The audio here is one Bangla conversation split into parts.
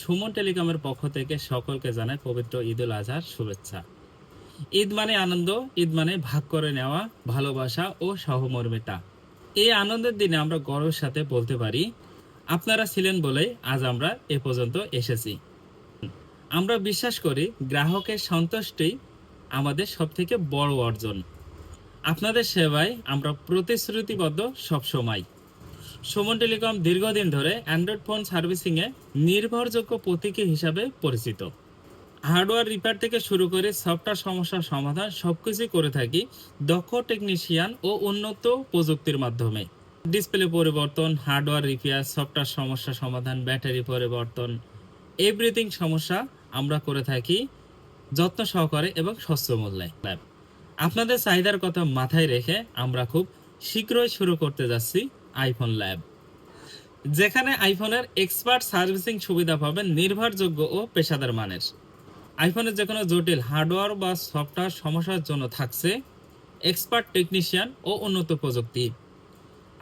সুমন টেলিকমের পক্ষ থেকে সকলকে জানায় পবিত্র ঈদুল আজহার শুভেচ্ছা। ঈদ মানে আনন্দ, ঈদ মানে ভাগ করে নেওয়া, ভালোবাসা ও সহমর্মিতা। এই আনন্দের দিনে আমরা গর্বের সাথে বলতে পারি, আপনারা ছিলেন বলেই আজ আমরা এ পর্যন্ত এসেছি। আমরা বিশ্বাস করি গ্রাহকের সন্তুষ্টি আমাদের সবথেকে বড় অর্জন। আপনাদের সেবায় আমরা প্রতিশ্রুতিবদ্ধ সবসময়। সুমন টেলিকম দীর্ঘদিন ধরে অ্যান্ড্রয়েড ফোন সার্ভিসিংয়ে নির্ভরযোগ্য প্রতীকী হিসাবে পরিচিত। হার্ডওয়্যার রিপেয়ার থেকে শুরু করে সফটওয়্যার সমস্যার সমাধান সবকিছুই করে থাকি দক্ষ টেকনিশিয়ান ও উন্নত প্রযুক্তির মাধ্যমে। ডিসপ্লে পরিবর্তন, হার্ডওয়্যার রিপেয়ার, সফটওয়্যার সমস্যা সমাধান, ব্যাটারি পরিবর্তন, এভরিথিং সমস্যা আমরা করে থাকি যত্ন সহকারে এবং স্বচ্ছ মূল্যে। আপনাদের চাহিদার কথা মাথায় রেখে আমরা খুব শীঘ্রই শুরু করতে যাচ্ছি আইফোন ল্যাব, যেখানে আইফোনের এক্সপার্ট সার্ভিসিং সুবিধা পাবেন নির্ভরযোগ্য ও পেশাদার মানের। আইফোনের যে কোনো জটিল হার্ডওয়্যার বা সফটওয়্যার সমস্যার জন্য থাকছে এক্সপার্ট টেকনিশিয়ান ও উন্নত প্রযুক্তি।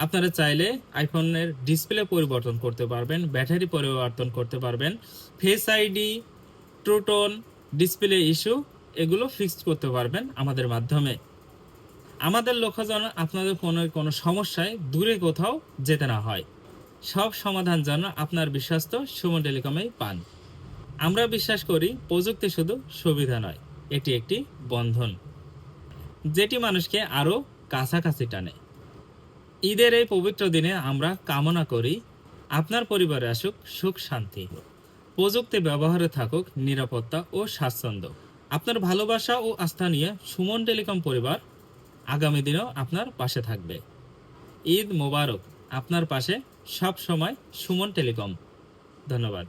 আপনারা চাইলে আইফোনের ডিসপ্লে পরিবর্তন করতে পারবেন, ব্যাটারি পরিবর্তন করতে পারবেন, ফেস আইডি, ট্রুটোন, ডিসপ্লে ইস্যু এগুলো ফিক্সড করতে পারবেন আমাদের মাধ্যমে। আমাদের লক্ষ্য যেন আপনাদের ফোনের কোনো সমস্যায় দূরে কোথাও যেতে না হয়। সব সমাধান যেন আপনার বিশ্বস্ত সুমন টেলিকমেই পান। আমরা বিশ্বাস করি প্রযুক্তি শুধু সুবিধা নয়, এটি একটি বন্ধন যেটি মানুষকে আরও কাছাকাছি টানে। ঈদের এই পবিত্র দিনে আমরা কামনা করি আপনার পরিবারে আসুক সুখ শান্তি, প্রযুক্তি ব্যবহারে থাকুক নিরাপত্তা ও স্বাচ্ছন্দ্য। আপনার ভালোবাসা ও আস্থা নিয়ে সুমন টেলিকম পরিবার আগামী দিনেও আপনার পাশে থাকবে। ঈদ মোবারক। আপনার পাশে সব সময় সুমন টেলিকম। ধন্যবাদ।